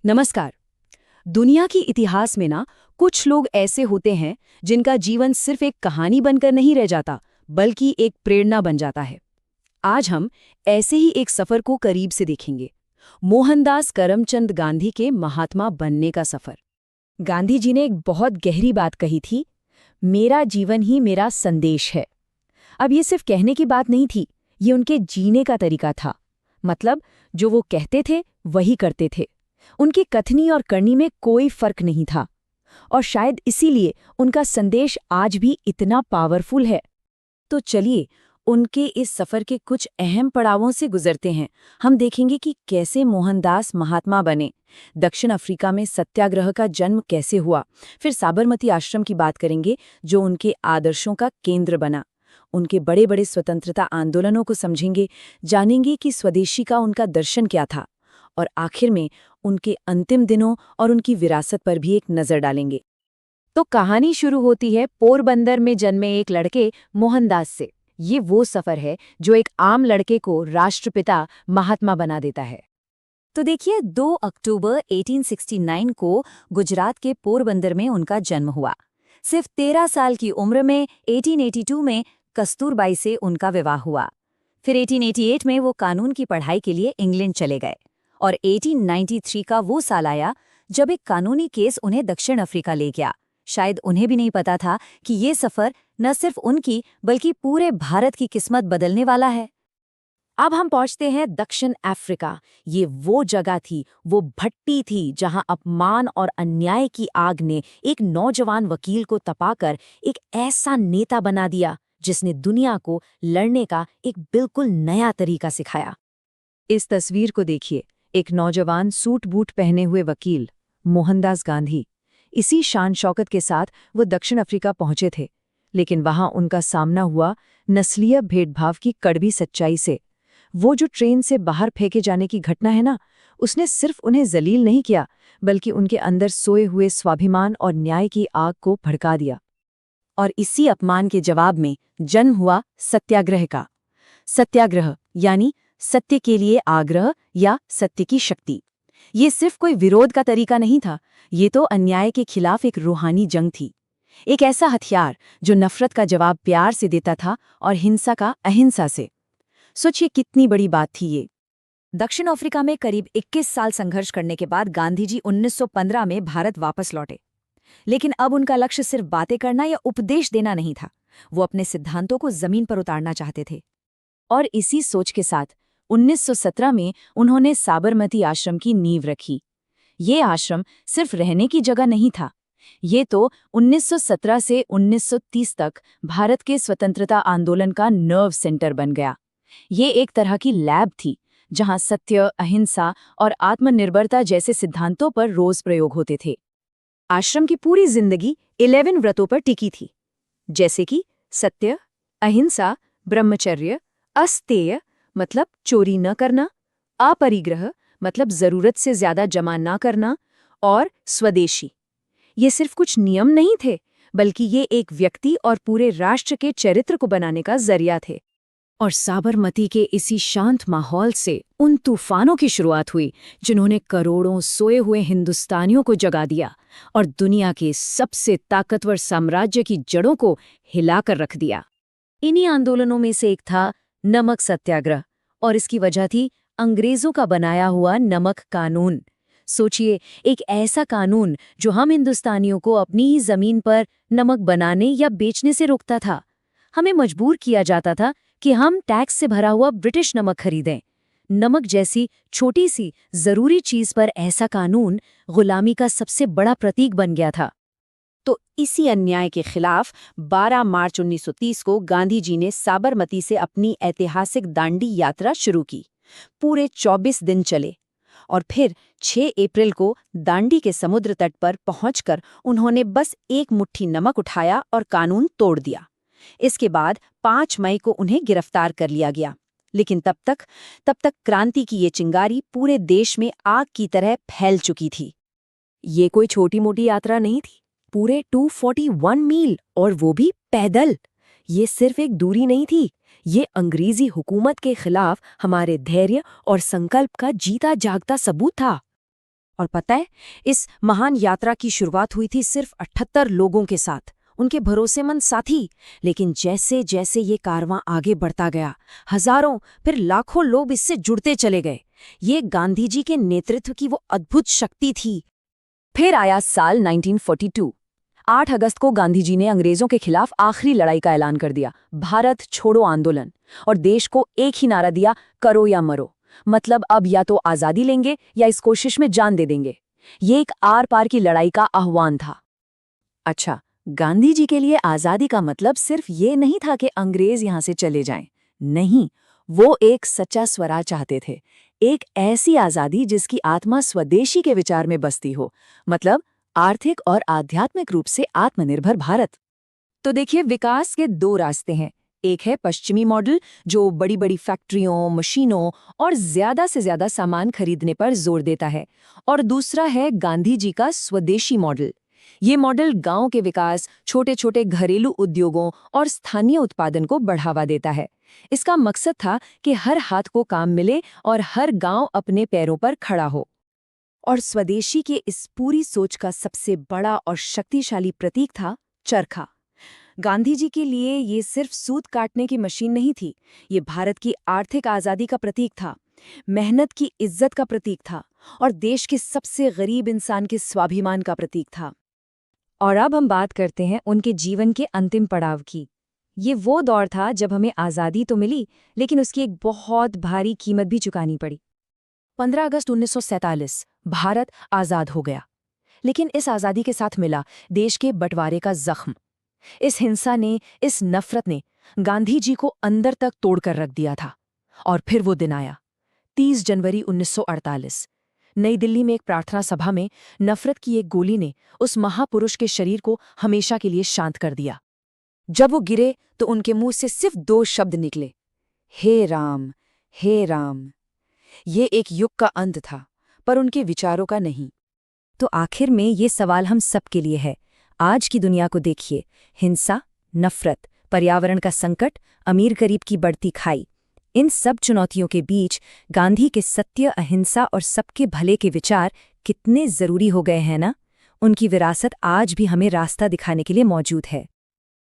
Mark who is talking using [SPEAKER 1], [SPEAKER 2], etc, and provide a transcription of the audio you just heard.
[SPEAKER 1] नमस्कार। दुनिया की इतिहास में ना कुछ लोग ऐसे होते हैं जिनका जीवन सिर्फ एक कहानी बनकर नहीं रह जाता, बल्कि एक प्रेरणा बन जाता है। आज हम ऐसे ही एक सफर को करीब से देखेंगे। मोहनदास करमचंद गांधी के महात्मा बनने का सफर। गांधी जी ने एक बहुत गहरी बात कही थी, मेरा जीवन ही मेरा संदेश है। अब ये सिर्फ कहने की बात नहीं थी, ये उनके जीने का तरीका था। मतलब जो वो कहते थे वही करते थे। उनकी कथनी और करनी में कोई फर्क नहीं था, और शायद इसीलिए उनका संदेश आज भी इतना पावरफुल है। तो चलिए उनके इस सफर के कुछ अहम पड़ावों से गुजरते हैं। हम देखेंगे कि कैसे मोहनदास महात्मा बने, दक्षिण अफ्रीका में सत्याग्रह का जन्म कैसे हुआ, फिर साबरमती आश्रम की बात करेंगे जो उनके आदर्शों का केंद्र बना। उनके बड़े बड़े स्वतंत्रता आंदोलनों को समझेंगे, जानेंगे कि स्वदेशी का उनका दर्शन क्या था, और आखिर में उनके अंतिम दिनों और उनकी विरासत पर भी एक नज़र डालेंगे। तो कहानी शुरू होती है पोरबंदर में जन्मे एक लड़के मोहनदास से। ये वो सफर है जो एक आम लड़के को राष्ट्रपिता महात्मा बना देता है। तो देखिए 2 अक्टूबर 1869 को गुजरात के पोरबंदर में उनका जन्म हुआ। सिर्फ 13 साल की उम्र में 1882 में कस्तूरबाई से उनका विवाह हुआ। फिर 1888 में वो कानून की पढ़ाई के लिए इंग्लैंड चले गए, और 1893 का वो साल आया जब एक कानूनी केस उन्हें दक्षिण अफ्रीका ले गया। शायद उन्हें भी नहीं पता था कि ये सफ़र न सिर्फ उनकी बल्कि पूरे भारत की किस्मत बदलने वाला है। अब हम पहुंचते हैं दक्षिण अफ्रीका। ये वो जगह थी, वो भट्टी थी जहां अपमान और अन्याय की आग ने एक नौजवान वकील को तपाकर एक ऐसा नेता बना दिया जिसने दुनिया को लड़ने का एक बिल्कुल नया तरीका सिखाया। इस तस्वीर को देखिए, एक नौजवान सूट बूट पहने हुए वकील मोहनदास गांधी। इसी शान शौकत के साथ वो दक्षिण अफ्रीका पहुंचे थे, लेकिन वहां उनका सामना हुआ नस्लीय भेदभाव की कड़वी सच्चाई से। वो जो ट्रेन से बाहर फेंके जाने की घटना है ना, उसने सिर्फ उन्हें जलील नहीं किया, बल्कि उनके अंदर सोए हुए स्वाभिमान और न्याय की आग को भड़का दिया। और इसी अपमान के जवाब में जन्म हुआ सत्याग्रह का। सत्याग्रह यानी सत्य के लिए आग्रह या सत्य की शक्ति। ये सिर्फ कोई विरोध का तरीका नहीं था, ये तो अन्याय के खिलाफ एक रूहानी जंग थी। एक ऐसा हथियार जो नफरत का जवाब प्यार से देता था और हिंसा का अहिंसा से। सोचिए कितनी बड़ी बात थी ये। दक्षिण अफ्रीका में करीब 21 साल संघर्ष करने के बाद गांधी जी 1915 में भारत वापस लौटे। लेकिन अब उनका लक्ष्य सिर्फ बातें करना या उपदेश देना नहीं था, वो अपने सिद्धांतों को जमीन पर उतारना चाहते थे। और इसी सोच के साथ 1917 में उन्होंने साबरमती आश्रम की नींव रखी। ये आश्रम सिर्फ रहने की जगह नहीं था, ये तो 1917 से 1930 तक भारत के स्वतंत्रता आंदोलन का नर्व सेंटर बन गया। ये एक तरह की लैब थी जहां सत्य, अहिंसा और आत्मनिर्भरता जैसे सिद्धांतों पर रोज प्रयोग होते थे। आश्रम की पूरी जिंदगी 11 व्रतों पर टिकी थी, जैसे कि सत्य, अहिंसा, ब्रह्मचर्य, अस्तेय मतलब चोरी न करना, अपरिग्रह मतलब जरूरत से ज्यादा जमा न करना, और स्वदेशी। ये सिर्फ कुछ नियम नहीं थे, बल्कि ये एक व्यक्ति और पूरे राष्ट्र के चरित्र को बनाने का जरिया थे। और साबरमती के इसी शांत माहौल से उन तूफानों की शुरुआत हुई जिन्होंने करोड़ों सोए हुए हिंदुस्तानियों को जगा दिया और दुनिया के सबसे ताकतवर साम्राज्य की जड़ों को हिलाकर रख दिया। इन्हीं आंदोलनों में से एक था नमक सत्याग्रह, और इसकी वजह थी अंग्रेजों का बनाया हुआ नमक कानून। सोचिए, एक ऐसा कानून जो हम हिंदुस्तानियों को अपनी ही जमीन पर नमक बनाने या बेचने से रोकता था। हमें मजबूर किया जाता था कि हम टैक्स से भरा हुआ ब्रिटिश नमक खरीदें। नमक जैसी छोटी सी जरूरी चीज पर ऐसा कानून गुलामी का सबसे बड़ा प्रतीक बन गया था। तो इसी अन्याय के खिलाफ 12 मार्च 1930 को गांधी जी ने साबरमती से अपनी ऐतिहासिक दांडी यात्रा शुरू की। पूरे 24 दिन चले, और फिर 6 अप्रैल को दांडी के समुद्र तट पर पहुंचकर उन्होंने बस एक मुट्ठी नमक उठाया और कानून तोड़ दिया। इसके बाद 5 मई को उन्हें गिरफ्तार कर लिया गया। लेकिन तब तक क्रांति की ये चिंगारी पूरे देश में आग की तरह फैल चुकी थी। ये कोई छोटी मोटी यात्रा नहीं थी, पूरे 241 मील, और वो भी पैदल। ये सिर्फ एक दूरी नहीं थी, ये अंग्रेजी हुकूमत के खिलाफ हमारे धैर्य और संकल्प का जीता जागता सबूत था। और पता है, इस महान यात्रा की शुरुआत हुई थी सिर्फ 78 लोगों के साथ, उनके भरोसेमंद साथी। लेकिन जैसे जैसे ये कारवां आगे बढ़ता गया, हजारों फिर लाखों लोग इससे जुड़ते चले गए। ये गांधी जी के नेतृत्व की वो अद्भुत शक्ति थी। फिर आया साल 1942। 8 अगस्त को गांधी जी ने अंग्रेजों के खिलाफ आखिरी लड़ाई का ऐलान कर दिया, भारत छोड़ो आंदोलन। और देश को एक ही नारा दिया, करो या मरो। मतलब अब या तो आजादी लेंगे या इस कोशिश में जान दे देंगे। ये एक आर पार की लड़ाई का आह्वान था। अच्छा, गांधी जी के लिए आजादी का मतलब सिर्फ ये नहीं था कि अंग्रेज यहां से चले जाएं। नहीं, वो एक सच्चा स्वराज चाहते थे। एक ऐसी आजादी जिसकी आत्मा स्वदेशी के विचार में बसती हो, मतलब आर्थिक और आध्यात्मिक रूप से आत्मनिर्भर भारत। तो देखिए, विकास के 2 रास्ते हैं। एक है पश्चिमी मॉडल, जो बड़ी बड़ी फैक्ट्रियों, मशीनों और ज्यादा से ज्यादा सामान खरीदने पर जोर देता है। और दूसरा है गांधी जी का स्वदेशी मॉडल। ये मॉडल गांव के विकास, छोटे छोटे घरेलू उद्योगों और स्थानीय उत्पादन को बढ़ावा देता है। इसका मकसद था कि हर हाथ को काम मिले और हर गांव अपने पैरों पर खड़ा हो। और स्वदेशी के इस पूरी सोच का सबसे बड़ा और शक्तिशाली प्रतीक था चरखा। गांधी जी के लिए ये सिर्फ सूत काटने की मशीन नहीं थी, ये भारत की आर्थिक आज़ादी का प्रतीक था, मेहनत की इज्जत का प्रतीक था और देश के सबसे गरीब इंसान के स्वाभिमान का प्रतीक था। और अब हम बात करते हैं उनके जीवन के अंतिम पड़ाव की। ये वो दौर था जब हमें आज़ादी तो मिली, लेकिन उसकी एक बहुत भारी कीमत भी चुकानी पड़ी। 15 अगस्त 1947 भारत आज़ाद हो गया। लेकिन इस आज़ादी के साथ मिला देश के बंटवारे का जख्म। इस हिंसा ने, इस नफरत ने गांधी जी को अंदर तक तोड़कर रख दिया था। और फिर वो दिन आया, 30 जनवरी 1948। नई दिल्ली में एक प्रार्थना सभा में नफरत की एक गोली ने उस महापुरुष के शरीर को हमेशा के लिए शांत कर दिया। जब वो गिरे तो उनके मुंह से सिर्फ 2 शब्द निकले, हे राम, हे राम। ये एक युग का अंत था, पर उनके विचारों का नहीं। तो आखिर में ये सवाल हम सबके लिए है। आज की दुनिया को देखिए, हिंसा, नफरत, पर्यावरण का संकट, अमीर गरीब की बढ़ती खाई। इन सब चुनौतियों के बीच गांधी के सत्य, अहिंसा और सबके भले के विचार कितने जरूरी हो गए हैं ना। उनकी विरासत आज भी हमें रास्ता दिखाने के लिए मौजूद है।